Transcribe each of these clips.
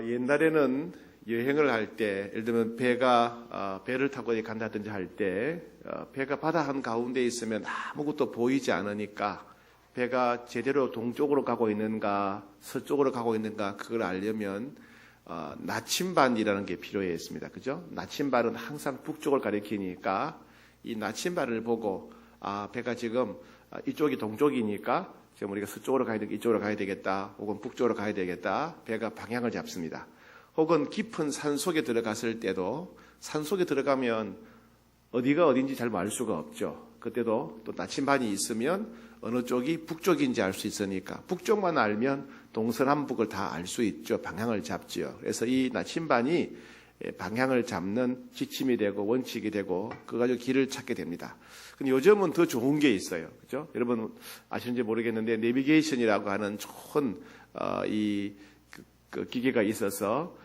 옛날에는 여행을 할 때, 예를 들면 배를 타고 어디 간다든지 할 때, 배가 바다 한가운데 있으면 아무것도 보이지 않으니까 배가 제대로 동쪽으로 가고 있는가, 서쪽으로 가고 있는가, 그걸 알려면, 나침반이라는 게 필요했습니다. 그죠? 나침반은 항상 북쪽을 가리키니까 이 나침반을 보고, 배가 지금 이쪽이 동쪽이니까 지금 우리가 서쪽으로 가야 되겠다, 이쪽으로 가야 되겠다, 혹은 북쪽으로 가야 되겠다, 배가 방향을 잡습니다. 혹은 깊은 산 속에 들어갔을 때도 산 속에 들어가면 어디가 어딘지 잘 알 수가 없죠. 그때도 또 나침반이 있으면 어느 쪽이 북쪽인지 알 수 있으니까 북쪽만 알면 동서남북을 다 알 수 있죠. 방향을 잡죠. 그래서 이 나침반이 방향을 잡는 지침이 되고 원칙이 되고 그거 가지고 길을 찾게 됩니다. 근데 요즘은 더 좋은 게 있어요. 그죠? 여러분 아시는지 모르겠는데 내비게이션이라고 하는 좋은 그 기계가 있어서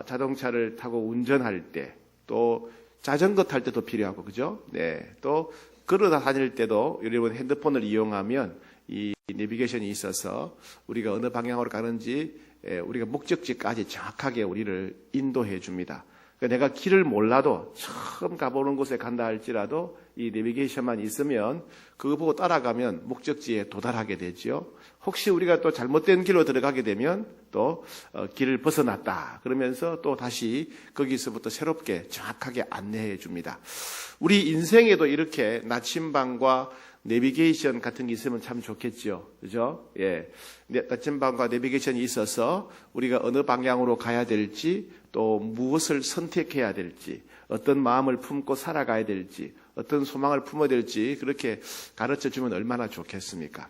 자동차를 타고 운전할 때 또 자전거 탈 때도 필요하고 그죠? 네. 또 걸어 다닐 때도 여러분 핸드폰을 이용하면 이 내비게이션이 있어서 우리가 어느 방향으로 가는지 우리가 목적지까지 정확하게 우리를 인도해 줍니다. 그러니까 내가 길을 몰라도 처음 가보는 곳에 간다 할지라도 이 내비게이션만 있으면 그거 보고 따라가면 목적지에 도달하게 되죠. 혹시 우리가 또 잘못된 길로 들어가게 되면 또 길을 벗어났다 그러면서 또 다시 거기서부터 새롭게 정확하게 안내해 줍니다. 우리 인생에도 이렇게 나침반과 내비게이션 같은 게 있으면 참 좋겠죠. 그죠? 예. 나침반과 내비게이션이 있어서 우리가 어느 방향으로 가야 될지 또 무엇을 선택해야 될지 어떤 마음을 품고 살아가야 될지 어떤 소망을 품어야 될지 그렇게 가르쳐 주면 얼마나 좋겠습니까?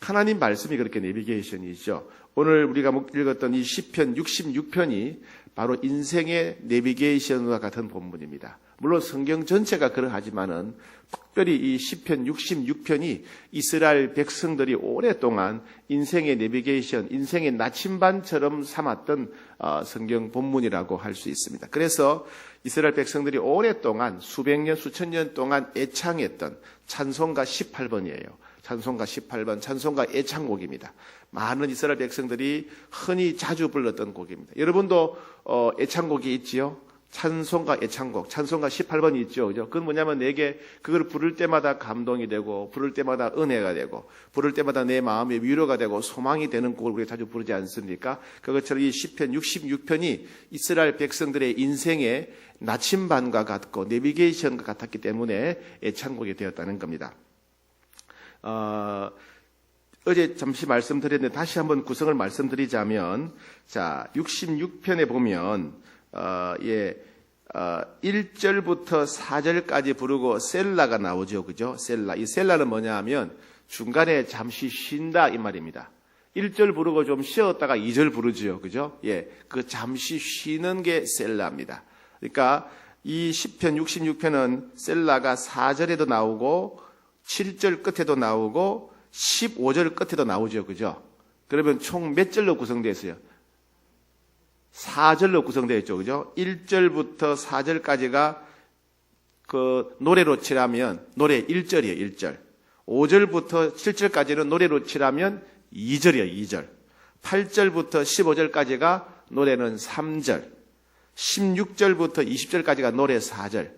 하나님 말씀이 그렇게 내비게이션이죠. 오늘 우리가 읽었던 이 시편 66편이 바로 인생의 내비게이션과 같은 본문입니다. 물론 성경 전체가 그러하지만은 특별히 이 시편 66편이 이스라엘 백성들이 오랫동안 인생의 내비게이션, 인생의 나침반처럼 삼았던 성경 본문이라고 할 수 있습니다. 그래서 이스라엘 백성들이 오랫동안 수백 년, 수천 년 동안 애창했던 찬송가 18번이에요. 찬송가 18번, 찬송가 애창곡입니다. 많은 이스라엘 백성들이 흔히 자주 불렀던 곡입니다. 여러분도 애창곡이 있지요? 찬송가 애창곡, 찬송가 18번이 있죠. 그죠? 그건 뭐냐면 내게 그걸 부를 때마다 감동이 되고, 부를 때마다 은혜가 되고, 부를 때마다 내 마음의 위로가 되고, 소망이 되는 곡을 우리가 자주 부르지 않습니까? 그것처럼 이 시편 66편이 이스라엘 백성들의 인생의 나침반과 같고, 내비게이션과 같았기 때문에 애창곡이 되었다는 겁니다. 어제 잠시 말씀드렸는데 다시 한번 구성을 말씀드리자면, 자, 66편에 보면, 1절부터 4절까지 부르고 셀라가 나오죠. 그죠? 셀라. 이 셀라는 뭐냐 하면 중간에 잠시 쉰다 이 말입니다. 1절 부르고 좀 쉬었다가 2절 부르죠. 그죠? 예. 그 잠시 쉬는 게 셀라입니다. 그러니까 이 시편 66편은 셀라가 4절에도 나오고 7절 끝에도 나오고 15절 끝에도 나오죠. 그죠? 그러면 총 몇 절로 구성되어 있어요? 4절로 구성되어 있죠. 그죠? 1절부터 4절까지가 그 노래로 칠하면 노래 1절이에요. 1절. 5절부터 7절까지는 노래로 칠하면 2절이에요. 2절. 8절부터 15절까지가 노래는 3절. 16절부터 20절까지가 노래 4절.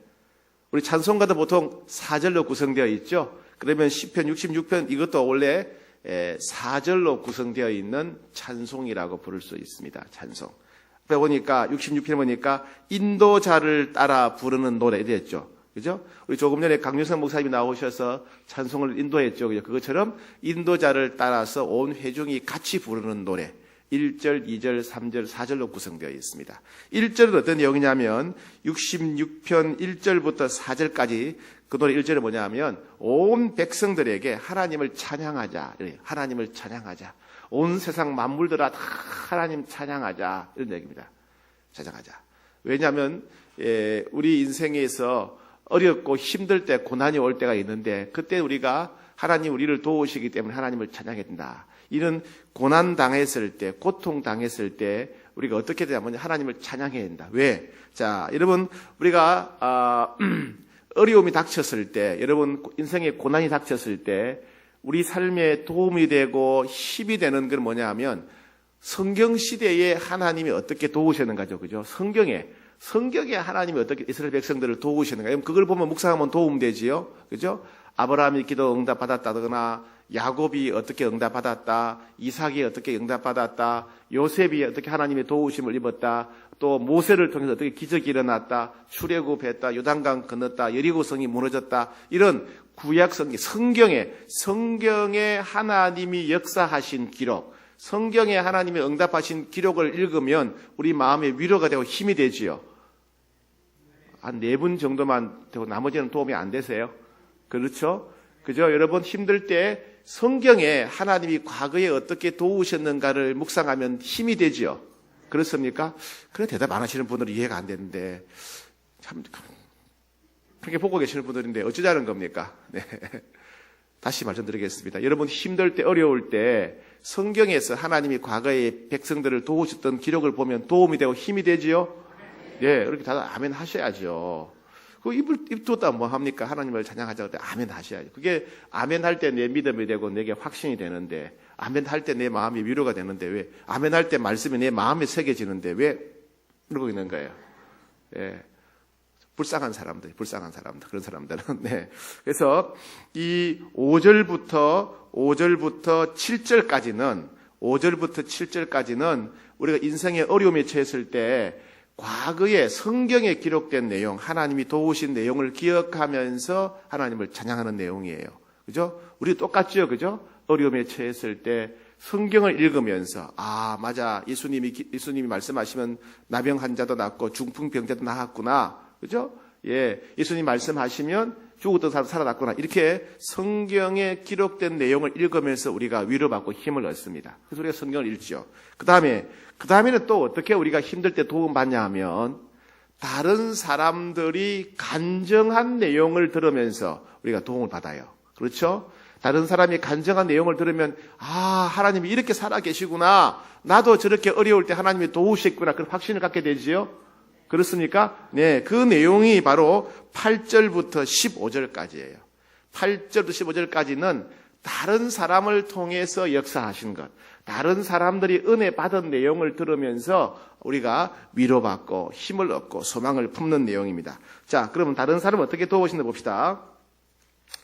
우리 찬송가도 보통 4절로 구성되어 있죠. 그러면 시편 66편 이것도 원래 4절로 구성되어 있는 찬송이라고 부를 수 있습니다. 찬송. 보니까 66편 보니까 인도자를 따라 부르는 노래 됐죠. 그죠? 우리 조금 전에 강윤성 목사님이 나오셔서 찬송을 인도했죠. 그죠? 그것처럼 인도자를 따라서 온 회중이 같이 부르는 노래. 1절, 2절, 3절, 4절로 구성되어 있습니다. 1절은 어떤 내용이냐면 66편 1절부터 4절까지 그 노래 1절은 뭐냐 하면 온 백성들에게 하나님을 찬양하자. 하나님을 찬양하자. 온 세상 만물들아 다 하나님 찬양하자 이런 얘기입니다. 찬양하자. 왜냐하면 우리 인생에서 어렵고 힘들 때 고난이 올 때가 있는데 그때 우리가 하나님 우리를 도우시기 때문에 하나님을 찬양해야 된다. 이런 고난 당했을 때 고통 당했을 때 우리가 어떻게 되냐면 하나님을 찬양해야 된다. 왜? 자, 여러분 우리가 어려움이 닥쳤을 때 여러분 인생에 고난이 닥쳤을 때 우리 삶에 도움이 되고 힘이 되는 건 뭐냐 하면 성경 시대에 하나님이 어떻게 도우셨는가죠. 그죠? 성경에 하나님이 어떻게 이스라엘 백성들을 도우셨는가. 그걸 보면 묵상하면 도움되지요. 그죠? 아브라함이 기도 응답받았다거나, 야곱이 어떻게 응답받았다, 이삭이 어떻게 응답받았다, 요셉이 어떻게 하나님의 도우심을 입었다, 또 모세를 통해서 어떻게 기적이 일어났다, 출애굽했다, 요단강 건넜다, 여리고성이 무너졌다. 이런 구약 성경에 하나님이 역사하신 기록, 성경에 하나님이 응답하신 기록을 읽으면 우리 마음에 위로가 되고 힘이 되지요. 한 4분 정도만 되고 나머지는 도움이 안 되세요? 그렇죠? 그죠? 여러분 힘들 때 성경에 하나님이 과거에 어떻게 도우셨는가를 묵상하면 힘이 되지요. 그렇습니까? 그래 대답 안 하시는 분들은 이해가 안 되는데 참 그렇게 보고 계시는 분들인데 어쩌자는 겁니까? 네. 다시 말씀드리겠습니다. 여러분 힘들 때 어려울 때 성경에서 하나님이 과거에 백성들을 도우셨던 기록을 보면 도움이 되고 힘이 되지요. 네, 이렇게 다들 아멘 하셔야죠. 그 입 뒀다 뭐 합니까? 하나님을 찬양하자고 때 아멘 하셔야죠. 그게 아멘 할 때 내 믿음이 되고 내게 확신이 되는데, 아멘 할 때 내 마음이 위로가 되는데, 왜 아멘 할 때 말씀이 내 마음에 새겨지는데 왜 그러고 있는 거예요? 예. 불쌍한 사람들, 그런 사람들은. 네. 그래서 이 5절부터 7절까지는 우리가 인생의 어려움에 처했을 때 과거에 성경에 기록된 내용, 하나님이 도우신 내용을 기억하면서 하나님을 찬양하는 내용이에요. 그죠? 우리 똑같죠? 그죠? 어려움에 처했을 때 성경을 읽으면서, 아, 맞아. 예수님이 말씀하시면 나병 환자도 낫고 중풍병자도 나았구나. 그죠? 예. 예수님 말씀하시면 죽었던 사람 살아났구나. 이렇게 성경에 기록된 내용을 읽으면서 우리가 위로받고 힘을 얻습니다. 그래서 우리가 성경을 읽죠. 그 다음에는 또 어떻게 우리가 힘들 때 도움받냐 하면, 다른 사람들이 간증한 내용을 들으면서 우리가 도움을 받아요. 그렇죠? 다른 사람이 간증한 내용을 들으면, 아, 하나님이 이렇게 살아계시구나. 나도 저렇게 어려울 때 하나님이 도우셨구나. 그런 확신을 갖게 되지요. 그렇습니까? 네, 그 내용이 바로 8절부터 15절까지예요. 8절부터 15절까지는 다른 사람을 통해서 역사하신 것, 다른 사람들이 은혜 받은 내용을 들으면서 우리가 위로받고 힘을 얻고 소망을 품는 내용입니다. 자, 그러면 다른 사람 어떻게 도우시나 봅시다.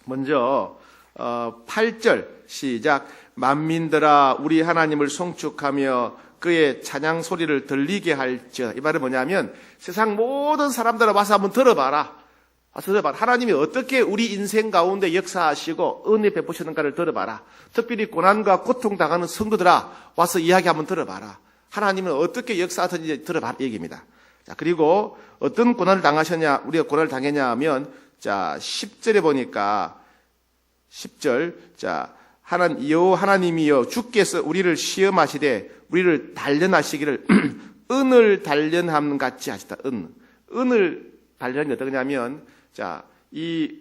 먼저 8절 시작. 만민들아 우리 하나님을 송축하며 그의 찬양 소리를 들리게 할지어다. 이 말은 뭐냐면 세상 모든 사람들아 와서 한번 들어봐라. 하나님이 어떻게 우리 인생 가운데 역사하시고 은혜 베푸시는가를 들어봐라. 특별히 고난과 고통 당하는 성도들아 와서 이야기 한번 들어봐라. 하나님은 어떻게 역사하든지 들어봐라 얘기입니다. 자, 그리고 어떤 고난을 당하셨냐, 우리가 고난을 당했냐 하면, 자, 10절에 보니까 10절, 자, 하나님이여 주께서 우리를 시험하시되 우리를 단련하시기를 은을 단련함 같이 하시다. 은을 단련이 어떠냐면, 자, 이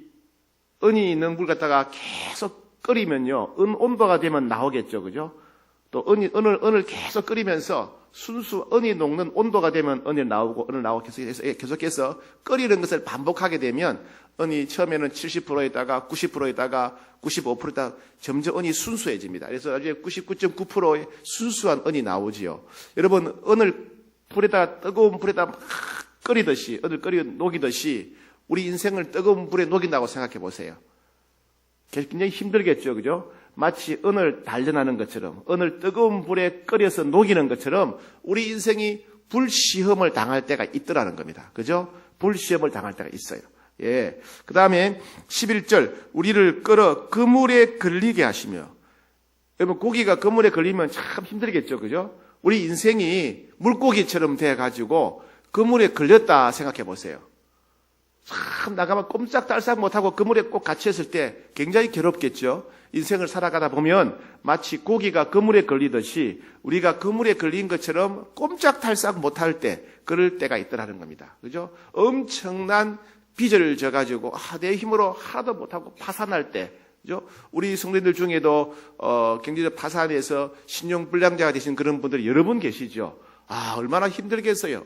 은이 있는 물 갖다가 계속 끓이면요, 은 온도가 되면 나오겠죠, 그죠? 또 은을 계속 끓이면서 은이 녹는 온도가 되면 은을 나오고 계속해서 끓이는 것을 반복하게 되면 은이 처음에는 70%에다가 90%에다가 95%에다가 점점 은이 순수해집니다. 그래서 나중에 99.9%의 순수한 은이 나오지요. 여러분, 뜨거운 불에다 막 끓이듯이, 은을 녹이듯이 우리 인생을 뜨거운 불에 녹인다고 생각해 보세요. 굉장히 힘들겠죠, 그죠? 마치 은을 단련하는 것처럼, 은을 뜨거운 불에 끓여서 녹이는 것처럼 우리 인생이 불시험을 당할 때가 있더라는 겁니다. 그죠? 불시험을 당할 때가 있어요. 예. 그 다음에 11절, 우리를 끌어 그물에 걸리게 하시며. 여러분, 고기가 그물에 걸리면 참 힘들겠죠, 그죠? 우리 인생이 물고기처럼 돼가지고 그물에 걸렸다 생각해 보세요. 참 나가면 꼼짝달싹 못하고 그물에 꼭 갇혔을 때 굉장히 괴롭겠죠. 인생을 살아가다 보면 마치 고기가 그물에 걸리듯이 우리가 그물에 걸린 것처럼 꼼짝달싹 못할 때, 그럴 때가 있더라는 겁니다. 그죠? 엄청난 빚을 져가지고 내 힘으로 하나도 못하고 파산할 때, 그죠? 우리 성도님들 중에도 경제적 파산해서 신용불량자가 되신 그런 분들이 여러 분 계시죠. 얼마나 힘들겠어요.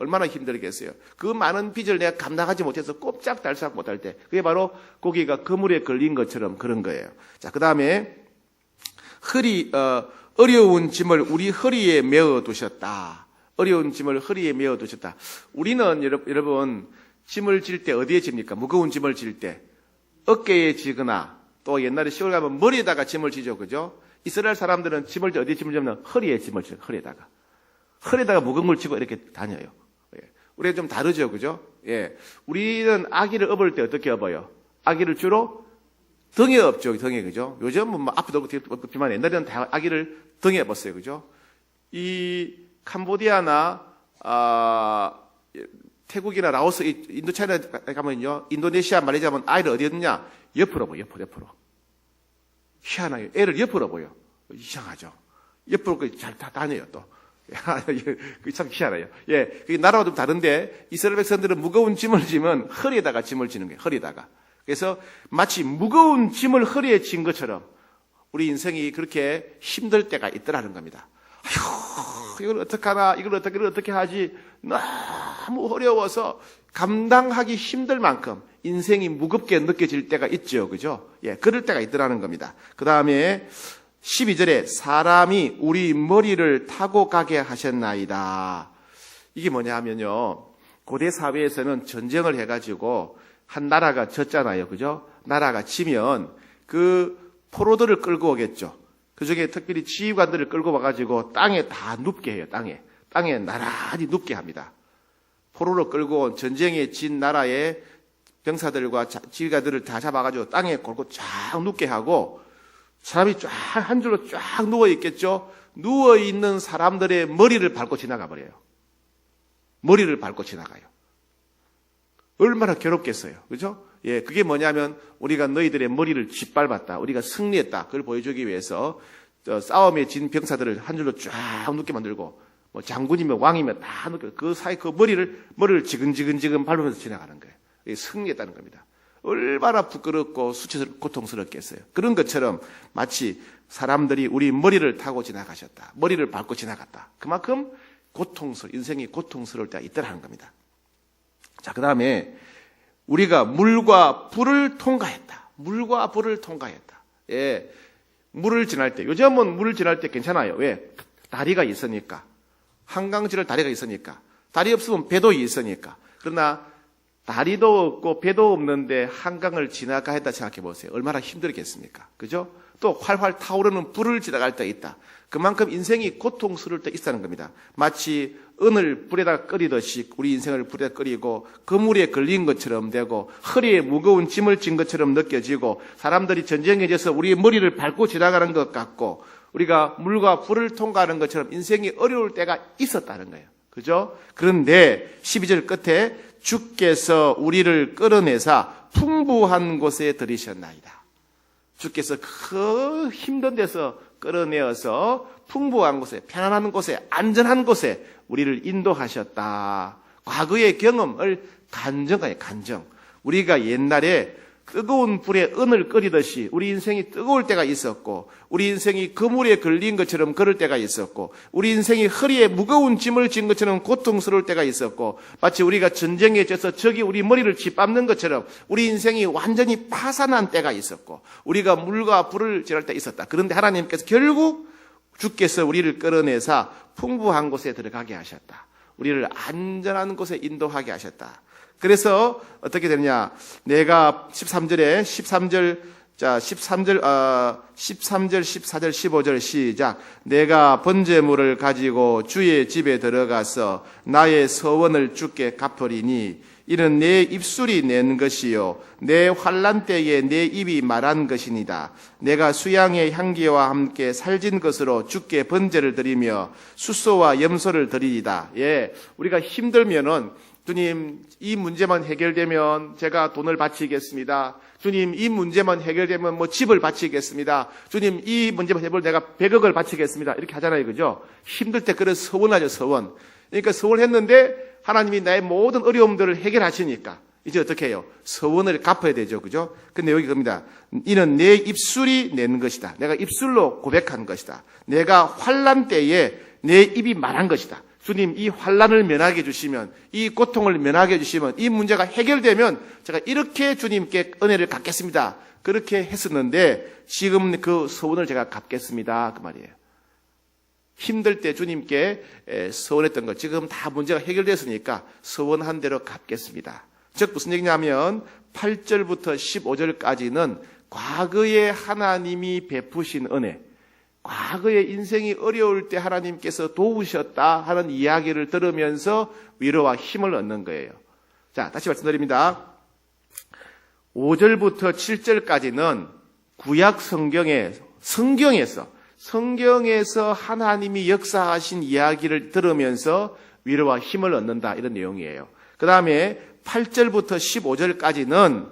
그 많은 빚을 내가 감당하지 못해서 꼼짝달싹 못할 때, 그게 바로 고기가 그물에 걸린 것처럼 그런 거예요. 자, 그 다음에 어려운 짐을 우리 허리에 메어 두셨다. 어려운 짐을 허리에 메어 두셨다. 우리는 여러분 짐을 질 때 어디에 집니까? 무거운 짐을 질 때 어깨에 지거나 또 옛날에 시골 가면 머리에다가 짐을 지죠. 그죠? 이스라엘 사람들은 짐을 질 때 어디에 짐을 지냐면 허리에 짐을 지요. 허리에다가 무거운 걸 지고 이렇게 다녀요. 예. 우리가 좀 다르죠. 그죠? 예. 우리는 아기를 업을 때 어떻게 업어요? 아기를 주로 등에 업죠. 등에. 그죠? 요즘은 뭐 앞에도 없지만 옛날에는 다 아기를 등에 업었어요. 그죠? 이 캄보디아나 태국이나 라오스, 인도차이나 가면요, 인도네시아, 말레이시아 가면 아이를 어디에 두냐? 옆으로 보여, 옆으로. 희한하게. 애를 옆으로 보여. 이상하죠? 옆으로 잘 다 다녀요, 또. 그게 참 희한해요. 예. 그게 나라와 좀 다른데, 이스라엘 백성들은 무거운 짐을 지면 허리에다가 짐을 지는 거예요, 허리에다가. 그래서 마치 무거운 짐을 허리에 진 것처럼 우리 인생이 그렇게 힘들 때가 있더라는 겁니다. 아휴, 이걸 어떡하나, 이걸 어떻게 하지? 너무 어려워서 감당하기 힘들 만큼 인생이 무겁게 느껴질 때가 있죠. 그죠? 예, 그럴 때가 있더라는 겁니다. 그 다음에 12절에 사람이 우리 머리를 타고 가게 하셨나이다. 이게 뭐냐 하면요. 고대 사회에서는 전쟁을 해가지고 한 나라가 졌잖아요. 그죠? 나라가 지면 그 포로들을 끌고 오겠죠. 그 중에 특별히 지휘관들을 끌고 와가지고 땅에 다 눕게 해요. 땅에 나란히 눕게 합니다. 포로로 끌고 온 전쟁에 진 나라의 병사들과 지휘관들을 다 잡아가지고 땅에 골고 쫙 눕게 하고 사람이 쫙 한 줄로 쫙 누워 있겠죠. 누워 있는 사람들의 머리를 밟고 지나가 버려요. 머리를 밟고 지나가요. 얼마나 괴롭겠어요. 그죠? 예, 그게 뭐냐면 우리가 너희들의 머리를 짓밟았다. 우리가 승리했다. 그걸 보여주기 위해서 싸움에 진 병사들을 한 줄로 쫙 눕게 만들고 뭐 장군이면 왕이면 다 눕게 그 사이 그 머리를 지근지근 밟으면서 지나가는 거예요. 이게 승리했다는 겁니다. 얼마나 부끄럽고 수치스럽고 고통스럽겠어요. 그런 것처럼 마치 사람들이 우리 머리를 타고 지나가셨다. 머리를 밟고 지나갔다. 그만큼 인생이 고통스러울 때가 있더라는 겁니다. 자, 그 다음에 우리가 물과 불을 통과했다. 물과 불을 통과했다. 예. 물을 지날 때, 요즘은 물을 지날 때 괜찮아요. 왜? 다리가 있으니까. 한강 지날 다리가 있으니까. 다리 없으면 배도 있으니까. 그러나 다리도 없고 배도 없는데 한강을 지나가 했다 생각해 보세요. 얼마나 힘들겠습니까? 그죠? 또 활활 타오르는 불을 지나갈 때 있다. 그만큼 인생이 고통스러울 때 있다는 겁니다. 마치 은을 불에다 끓이듯이 우리 인생을 불에다 끓이고 그물에 걸린 것처럼 되고 허리에 무거운 짐을 진 것처럼 느껴지고 사람들이 전쟁에 져서 우리의 머리를 밟고 지나가는 것 같고 우리가 물과 불을 통과하는 것처럼 인생이 어려울 때가 있었다는 거예요. 그죠? 그런데 12절 끝에 주께서 우리를 끌어내사 풍부한 곳에 들이셨나이다. 주께서 그 힘든 데서 끌어내어서 풍부한 곳에, 편안한 곳에, 안전한 곳에 우리를 인도하셨다. 과거의 경험을 간정. 우리가 옛날에 뜨거운 불에 은을 끓이듯이 우리 인생이 뜨거울 때가 있었고 우리 인생이 그물에 걸린 것처럼 그럴 때가 있었고 우리 인생이 허리에 무거운 짐을 진 것처럼 고통스러울 때가 있었고 마치 우리가 전쟁에 져서 적이 우리 머리를 짓밟는 것처럼 우리 인생이 완전히 파산한 때가 있었고 우리가 물과 불을 지날 때 있었다. 그런데 하나님께서 결국 주께서 우리를 끌어내사 풍부한 곳에 들어가게 하셨다. 우리를 안전한 곳에 인도하게 하셨다. 그래서 어떻게 되느냐? 내가 13절, 14절, 15절 시작. 내가 번제물을 가지고 주의 집에 들어가서 나의 서원을 주께 갚으리니 이는 내 입술이 낸 것이요 내 환난 때에 내 입이 말한 것이니다. 내가 수양의 향기와 함께 살진 것으로 주께 번제를 드리며 숫소와 염소를 드리이다. 예, 우리가 힘들면은 주님, 이 문제만 해결되면 제가 돈을 바치겠습니다. 주님, 이 문제만 해결되면 뭐 집을 바치겠습니다. 주님, 이 문제만 해결 내가 100억을 바치겠습니다. 이렇게 하잖아요. 그죠? 힘들 때 그런 서원하죠, 서원. 그러니까 서원했는데 하나님이 나의 모든 어려움들을 해결하시니까 이제 어떻게 해요? 서원을 갚아야 되죠. 그죠? 근데 여기 겁니다. 이는 내 입술이 낸 것이다. 내가 입술로 고백한 것이다. 내가 환난 때에 내 입이 말한 것이다. 주님, 이 환난을 면하게 해주시면, 이 고통을 면하게 해주시면, 이 문제가 해결되면 제가 이렇게 주님께 은혜를 갚겠습니다. 그렇게 했었는데 지금 그 소원을 제가 갚겠습니다. 그 말이에요. 힘들 때 주님께 서원했던 것, 지금 다 문제가 해결됐으니까 서원한 대로 갚겠습니다. 즉 무슨 얘기냐면 8절부터 15절까지는 과거에 하나님이 베푸신 은혜, 과거에 인생이 어려울 때 하나님께서 도우셨다 하는 이야기를 들으면서 위로와 힘을 얻는 거예요. 자, 다시 말씀드립니다. 5절부터 7절까지는 구약 성경에서 하나님이 역사하신 이야기를 들으면서 위로와 힘을 얻는다, 이런 내용이에요. 그 다음에 8절부터 15절까지는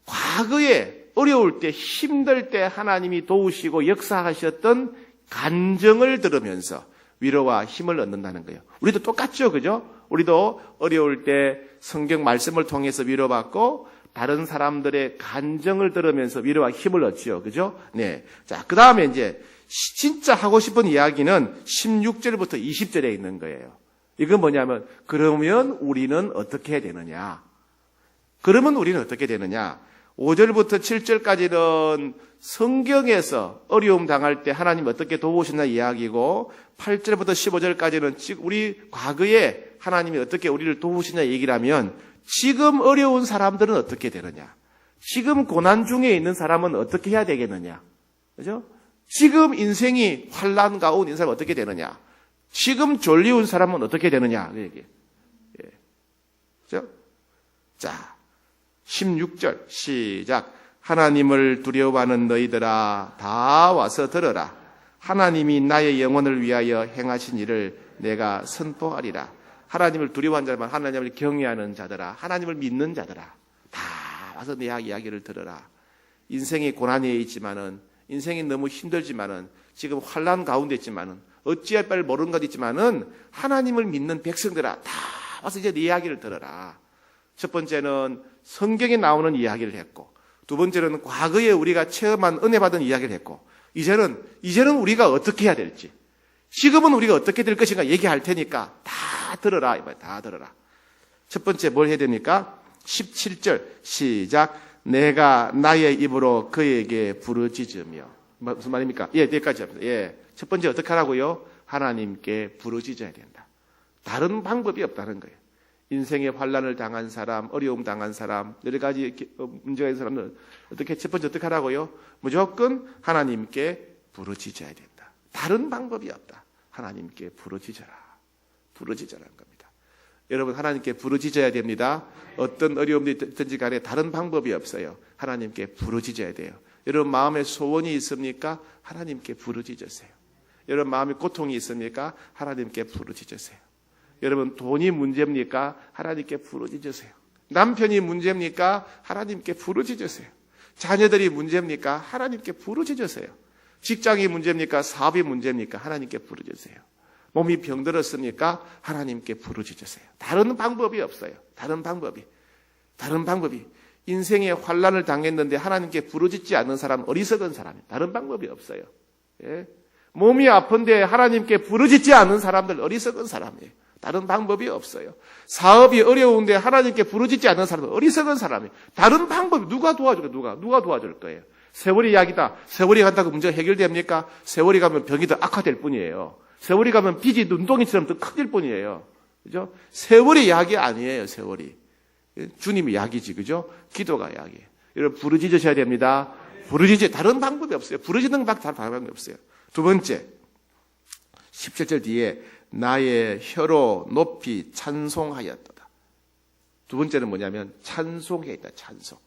과거에 어려울 때, 힘들 때 하나님이 도우시고 역사하셨던 간증을 들으면서 위로와 힘을 얻는다는 거예요. 우리도 똑같죠, 그죠? 우리도 어려울 때 성경 말씀을 통해서 위로받고 다른 사람들의 간증을 들으면서 위로와 힘을 얻죠, 그죠? 네. 자, 그 다음에 이제 진짜 하고 싶은 이야기는 16절부터 20절에 있는 거예요. 이건 뭐냐면, 그러면 우리는 어떻게 해야 되느냐? 5절부터 7절까지는 성경에서 어려움 당할 때 하나님 어떻게 도우시나 이야기고, 8절부터 15절까지는 우리 과거에 하나님이 어떻게 우리를 도우시냐 얘기라면, 지금 어려운 사람들은 어떻게 되느냐? 지금 고난 중에 있는 사람은 어떻게 해야 되겠느냐? 그죠? 지금 인생이 환난 가운데 있는 사람은 어떻게 되느냐? 지금 졸리운 사람은 어떻게 되느냐? 그 얘기. 예. 그죠? 자, 16절 시작. 하나님을 두려워하는 너희들아 다 와서 들어라. 하나님이 나의 영혼을 위하여 행하신 일을 내가 선포하리라. 하나님을 두려워하는 자들만, 하나님을 경외하는 자들아, 하나님을 믿는 자들아, 다 와서 내 이야기를 들어라. 인생이 고난에 있지만은, 인생이 너무 힘들지만은, 지금 환난 가운데 있지만은, 어찌할 바를 모르는 것 있지만은, 하나님을 믿는 백성들아, 다 와서 이제 내 이야기를 들어라. 첫 번째는 성경에 나오는 이야기를 했고, 두 번째는 과거에 우리가 체험한 은혜 받은 이야기를 했고, 이제는 우리가 어떻게 해야 될지, 지금은 우리가 어떻게 될 것인가 얘기할 테니까 다 들어라. 다 들어라. 첫 번째 뭘 해야 됩니까? 17절 시작. 내가 나의 입으로 그에게 부르짖으며. 무슨 말입니까? 예, 여기까지 합니다. 예. 첫 번째 어떻게 하라고요? 하나님께 부르짖어야 된다. 다른 방법이 없다는 거예요. 인생의 환난을 당한 사람, 어려움 당한 사람, 여러 가지 문제가 있는 사람들 첫 번째 어떻게 하라고요? 무조건 하나님께 부르짖어야 된다. 다른 방법이 없다. 하나님께 부르짖어라. 부르짖으라는 겁니다. 여러분, 하나님께 부르짖어야 됩니다. 어떤 어려움이 있든지 간에 다른 방법이 없어요. 하나님께 부르짖어야 돼요. 여러분 마음에 소원이 있습니까? 하나님께 부르짖으세요. 여러분 마음에 고통이 있습니까? 하나님께 부르짖으세요. 여러분 돈이 문제입니까? 하나님께 부르짖으세요. 남편이 문제입니까? 하나님께 부르짖으세요. 자녀들이 문제입니까? 하나님께 부르짖으세요. 직장이 문제입니까? 사업이 문제입니까? 하나님께 부르짖으세요. 몸이 병들었습니까? 하나님께 부르짖으세요. 다른 방법이 없어요. 다른 방법이. 인생의 환난을 당했는데 하나님께 부르짖지 않는 사람은 어리석은 사람이에요. 다른 방법이 없어요. 예? 몸이 아픈데 하나님께 부르짖지 않는 사람들 어리석은 사람이에요. 다른 방법이 없어요. 사업이 어려운데 하나님께 부르짖지 않는 사람은 어리석은 사람이에요. 다른 방법이 누가 도와줄 거예요? 누가 도와줄 거예요? 세월이 이야기다. 세월이 간다고 문제가 해결됩니까? 세월이 가면 병이 더 악화될 뿐이에요. 세월이 가면 빚이 눈덩이처럼 더 커질 뿐이에요. 그죠? 세월이 이야기 아니에요, 세월이. 주님이 이야기지, 그죠? 기도가 이야기예요. 여러분, 부르짖으셔야 됩니다. 부르짖지, 다른 방법이 없어요. 부르짖는 다른 방법이 없어요. 두 번째, 17절 뒤에 나의 혀로 높이 찬송하였도다. 두 번째는 뭐냐면 찬송해 있다, 찬송.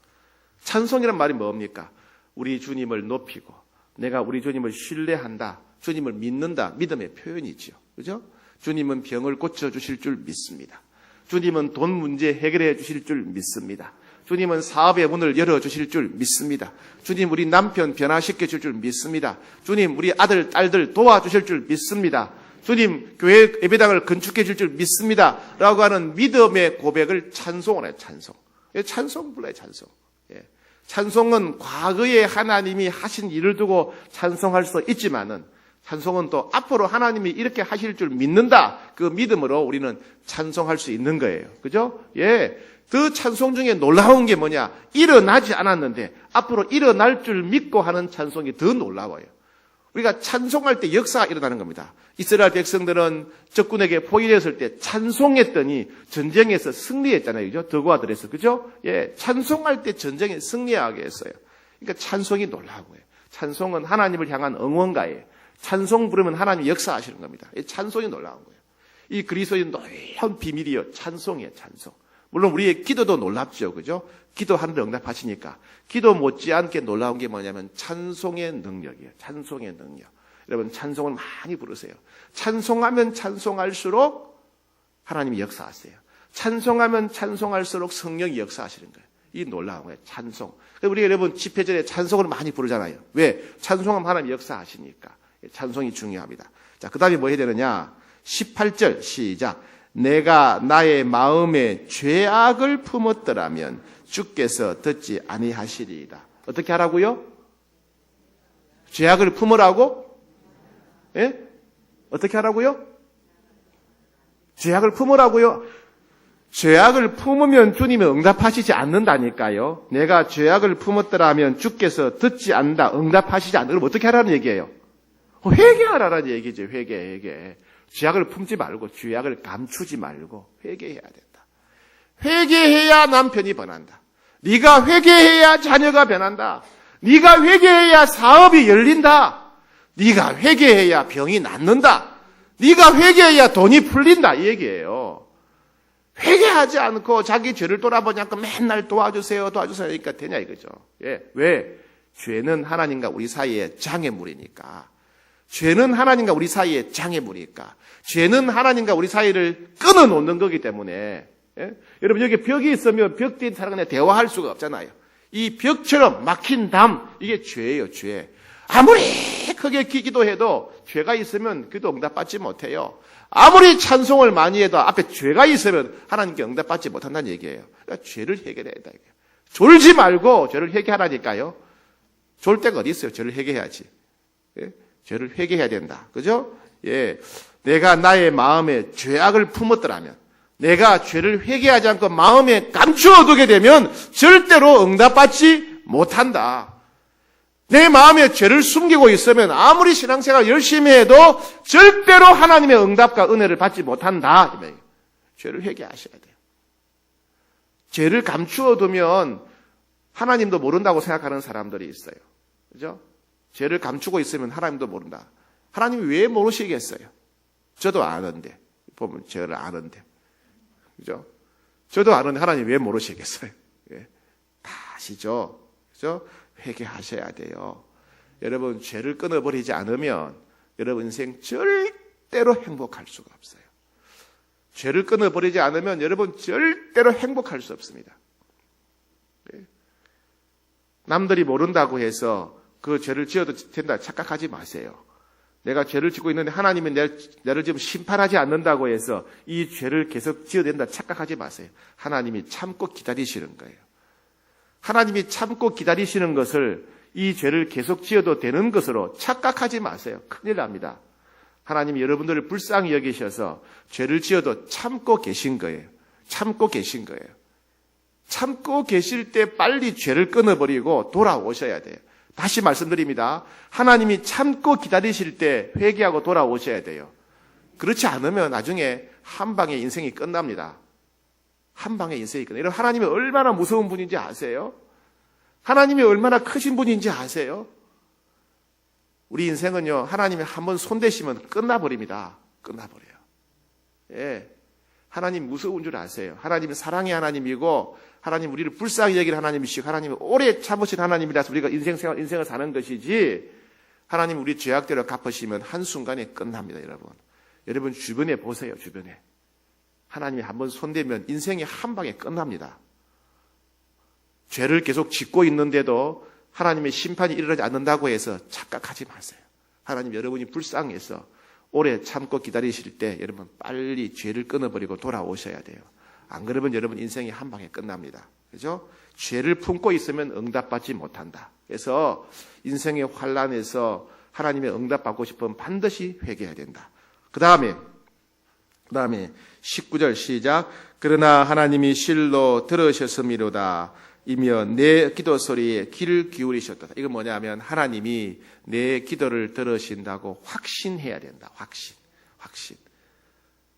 찬송이란 말이 뭡니까? 우리 주님을 높이고 내가 우리 주님을 신뢰한다, 주님을 믿는다, 믿음의 표현이죠. 그죠? 주님은 병을 고쳐주실 줄 믿습니다. 주님은 돈 문제 해결해 주실 줄 믿습니다. 주님은 사업의 문을 열어주실 줄 믿습니다. 주님 우리 남편 변화시켜 줄 줄 믿습니다. 주님 우리 아들, 딸들 도와주실 줄 믿습니다. 주님 교회 예배당을 건축해 줄 줄 믿습니다. 라고 하는 믿음의 고백을 찬송을 해요. 찬송. 찬송 불러요. 찬송. 찬송은 과거에 하나님이 하신 일을 두고 찬송할 수 있지만은 찬송은 또 앞으로 하나님이 이렇게 하실 줄 믿는다. 그 믿음으로 우리는 찬송할 수 있는 거예요. 그죠? 예. 그 찬송 중에 놀라운 게 뭐냐? 일어나지 않았는데 앞으로 일어날 줄 믿고 하는 찬송이 더 놀라워요. 우리가 찬송할 때 역사가 일어나는 겁니다. 이스라엘 백성들은 적군에게 포위되었을 때 찬송했더니 전쟁에서 승리했잖아요. 그죠? 더고아들에서. 그죠? 예. 찬송할 때 전쟁에 승리하게 했어요. 그러니까 찬송이 놀라운 거예요. 찬송은 하나님을 향한 응원가예요. 찬송 부르면 하나님이 역사하시는 겁니다. 이 찬송이 놀라운 거예요. 이 그리스도의 놀라운 비밀이요. 찬송이에요. 찬송. 물론 우리의 기도도 놀랍죠. 그죠? 기도하는데 응답하시니까. 기도 못지않게 놀라운 게 뭐냐면 찬송의 능력이에요. 찬송의 능력. 여러분 찬송을 많이 부르세요. 찬송하면 찬송할수록 하나님이 역사하세요. 찬송하면 찬송할수록 성령이 역사하시는 거예요. 이 놀라운 거예요. 찬송. 우리 여러분 집회전에 찬송을 많이 부르잖아요. 왜? 찬송하면 하나님이 역사하시니까. 찬송이 중요합니다. 자, 그 다음에 뭐 해야 되느냐? 18절 시작. 내가 나의 마음에 죄악을 품었더라면 주께서 듣지 아니하시리이다. 어떻게 하라고요? 죄악을 품으라고? 예? 어떻게 하라고요? 죄악을 품으라고요? 죄악을 품으면 주님이 응답하시지 않는다니까요. 내가 죄악을 품었더라면 주께서 듣지 않는다, 응답하시지 않는다. 그럼 어떻게 하라는 얘기예요? 회개하라는 얘기죠. 회개. 죄악을 품지 말고 죄악을 감추지 말고 회개해야 된다. 회개해야 남편이 변한다. 네가 회개해야 자녀가 변한다. 네가 회개해야 사업이 열린다. 네가 회개해야 병이 낫는다. 네가 회개해야 돈이 풀린다. 이 얘기예요. 회개하지 않고 자기 죄를 돌아보지 않고 맨날 도와주세요 하니까 되냐 이거죠. 예. 왜? 죄는 하나님과 우리 사이의 장애물이니까. 죄는 하나님과 우리 사이의 장애물이니까. 죄는 하나님과 우리 사이를 끊어놓는 거기 때문에. 예? 여러분 여기 벽이 있으면 벽 뒤에 사람과 대화할 수가 없잖아요. 이 벽처럼 막힌 담, 이게 죄예요. 죄. 아무리 크게 기도해도 죄가 있으면 기도 응답받지 못해요. 아무리 찬송을 많이 해도 앞에 죄가 있으면 하나님께 응답받지 못한다는 얘기예요. 그러니까 죄를 해결해야 된다. 졸지 말고 죄를 회개하라니까요. 졸 때가 어디 있어요? 죄를 회개해야지. 예? 죄를 회개해야 된다. 그죠? 예. 내가 나의 마음에 죄악을 품었더라면, 내가 죄를 회개하지 않고 마음에 감추어 두게 되면 절대로 응답받지 못한다. 내 마음에 죄를 숨기고 있으면 아무리 신앙생활 열심히 해도 절대로 하나님의 응답과 은혜를 받지 못한다. 죄를 회개하셔야 돼요. 죄를 감추어 두면 하나님도 모른다고 생각하는 사람들이 있어요. 그죠? 죄를 감추고 있으면 하나님도 모른다. 하나님이 왜 모르시겠어요? 저도 아는데. 보면 죄를 아는데. 그죠? 저도 아는데 하나님 왜 모르시겠어요? 예. 다 아시죠? 그죠? 회개하셔야 돼요. 여러분 죄를 끊어버리지 않으면 여러분 인생 절대로 행복할 수가 없어요. 죄를 끊어버리지 않으면 여러분 절대로 행복할 수 없습니다. 남들이 모른다고 해서 그 죄를 지어도 된다 착각하지 마세요. 내가 죄를 짓고 있는데 하나님이 나를 지금 심판하지 않는다고 해서 이 죄를 계속 지어야 된다 착각하지 마세요. 하나님이 참고 기다리시는 거예요. 하나님이 참고 기다리시는 것을 이 죄를 계속 지어도 되는 것으로 착각하지 마세요. 큰일 납니다. 하나님이 여러분들을 불쌍히 여기셔서 죄를 지어도 참고 계신 거예요. 참고 계신 거예요. 참고 계실 때 빨리 죄를 끊어버리고 돌아오셔야 돼요. 다시 말씀드립니다. 하나님이 참고 기다리실 때 회개하고 돌아오셔야 돼요. 그렇지 않으면 나중에 한 방에 인생이 끝납니다. 한 방에 인생이 끝나요. 여러분 하나님이 얼마나 무서운 분인지 아세요? 하나님이 얼마나 크신 분인지 아세요? 우리 인생은요, 하나님이 한번 손대시면 끝나버립니다. 끝나버려요. 예. 하나님 무서운 줄 아세요? 하나님은 사랑의 하나님이고, 하나님 우리를 불쌍히 여기는 하나님이시고, 하나님은 오래 참으신 하나님이라서 우리가 인생을 사는 것이지, 하나님 우리 죄악대로 갚으시면 한순간에 끝납니다, 여러분. 여러분 주변에 보세요, 주변에. 하나님이 한번 손대면 인생이 한 방에 끝납니다. 죄를 계속 짓고 있는데도 하나님의 심판이 일어나지 않는다고 해서 착각하지 마세요. 하나님 여러분이 불쌍해서 오래 참고 기다리실 때 여러분 빨리 죄를 끊어버리고 돌아오셔야 돼요. 안 그러면 여러분 인생이 한 방에 끝납니다. 그죠? 죄를 품고 있으면 응답받지 못한다. 그래서 인생의 환란에서 하나님의 응답받고 싶으면 반드시 회개해야 된다. 그 다음에 19절 시작. 그러나 하나님이 실로 들으셨음이로다. 이며 내 기도 소리에 귀를 기울이셨도다. 이건 뭐냐면 하나님이 내 기도를 들으신다고 확신해야 된다. 확신.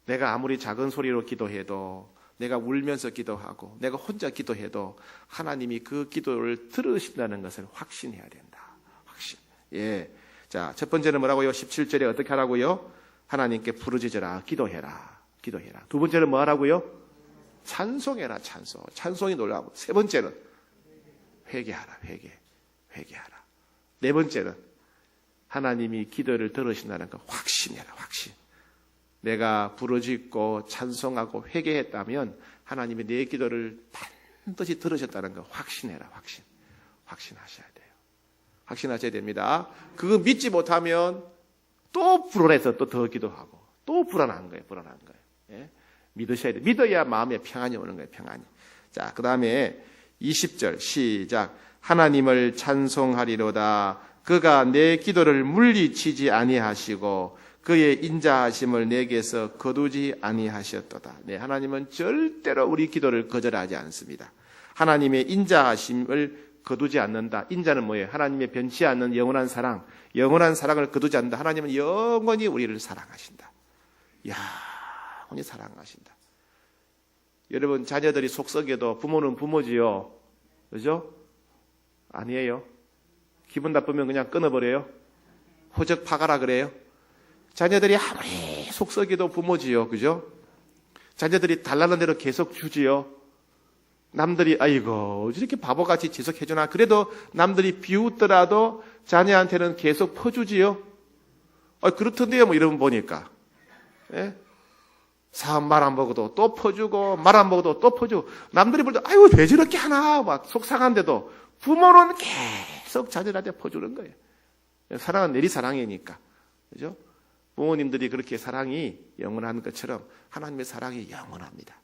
내가 아무리 작은 소리로 기도해도, 내가 울면서 기도하고 내가 혼자 기도해도 하나님이 그 기도를 들으신다는 것을 확신해야 된다. 확신. 예. 자, 첫 번째는 뭐라고요? 17절에 어떻게 하라고요? 하나님께 부르짖어라. 기도해라. 두 번째는 뭐 하라고요? 찬송해라. 찬송이 놀라고. 세 번째는 회개하라. 회개하라. 네 번째는 하나님이 기도를 들으신다는 거 확신해라. 확신. 내가 부르짖고 찬송하고 회개했다면 하나님이 내 기도를 반드시 들으셨다는 거 확신해라. 확신하셔야 돼요. 확신하셔야 됩니다. 그거 믿지 못하면 또 불안해서 또 더 기도하고 또 불안한 거예요. 예? 믿으셔야 돼요. 믿어야 마음에 평안이 오는 거예요. 평안이. 자, 그 다음에 20절 시작. 하나님을 찬송하리로다. 그가 내 기도를 물리치지 아니하시고 그의 인자하심을 내게서 거두지 아니하셨도다. 네, 하나님은 절대로 우리 기도를 거절하지 않습니다. 하나님의 인자하심을 거두지 않는다. 인자는 뭐예요? 하나님의 변치 않는 영원한 사랑을 거두지 않는다. 하나님은 영원히 우리를 사랑하신다. 영원히 사랑하신다. 여러분, 자녀들이 속썩여도 부모는 부모지요. 그죠? 아니에요. 기분 나쁘면 그냥 끊어버려요. 호적 파가라 그래요. 자녀들이 아무리 속썩여도 부모지요. 그죠? 자녀들이 달라는 대로 계속 주지요. 남들이 아이고 이렇게 바보같이 지속해주나. 그래도 남들이 비웃더라도 자녀한테는 계속 퍼주지요. 그렇던데요. 뭐 이러면 보니까. 예? 사업 말 안 먹어도 또 퍼주고 말 안 먹어도 또 퍼주고 남들이 볼 때 아이고 왜 저렇게 하나 막 속상한데도 부모는 계속 자녀한테 퍼주는 거예요. 사랑은 내리 사랑이니까. 그죠? 부모님들이 그렇게 사랑이 영원한 것처럼 하나님의 사랑이 영원합니다.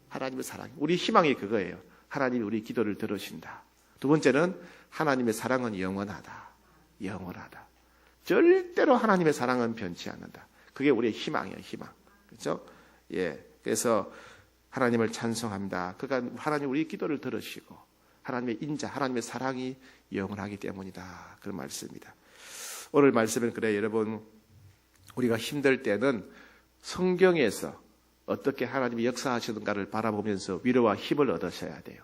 하나님의 사랑. 우리 희망이 그거예요. 하나님이 우리 기도를 들으신다. 두 번째는 하나님의 사랑은 영원하다. 절대로 하나님의 사랑은 변치 않는다. 그게 우리의 희망이에요. 희망. 그렇죠? 예. 그래서 하나님을 찬송합니다. 그가 하나님 우리 기도를 들으시고 하나님의 인자, 하나님의 사랑이 영원하기 때문이다. 그런 말씀입니다. 오늘 말씀은 그래요. 여러분, 우리가 힘들 때는 성경에서 어떻게 하나님이 역사하시는가를 바라보면서 위로와 힘을 얻으셔야 돼요.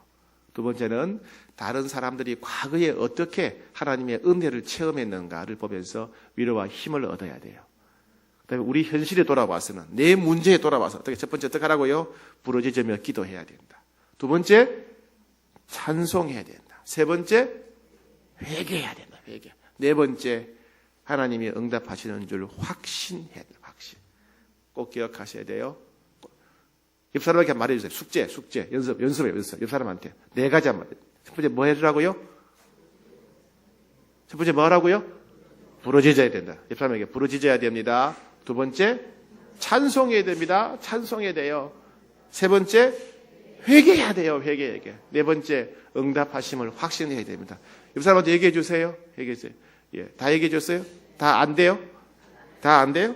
두 번째는 다른 사람들이 과거에 어떻게 하나님의 은혜를 체험했는가를 보면서 위로와 힘을 얻어야 돼요. 그다음에 우리 현실에 돌아와서는 내 문제에 돌아와서 어떻게 첫 번째 어떻게 하라고요? 부르짖으며 기도해야 된다. 두 번째 찬송해야 된다. 세 번째 회개해야 된다. 회개. 네 번째 하나님이 응답하시는 줄 확신해야 돼요. 확신. 꼭 기억하셔야 돼요. 옆 사람에게 말해주세요. 숙제, 연습해요. 옆 사람한테. 네 가지 한 말. 첫 번째 뭐 해주라고요? 첫 번째 뭐 하라고요? 부르짖어야 된다. 옆 사람에게 부르짖어야 됩니다. 두 번째 찬송해야 됩니다. 찬송해야 돼요. 세 번째 회개해야 돼요. 회개. 네 번째 응답하심을 확신해야 됩니다. 옆 사람한테 얘기해 주세요. 얘기해 주세요. 예, 다 얘기해 줬어요? 다 안 돼요? 다 안 돼요?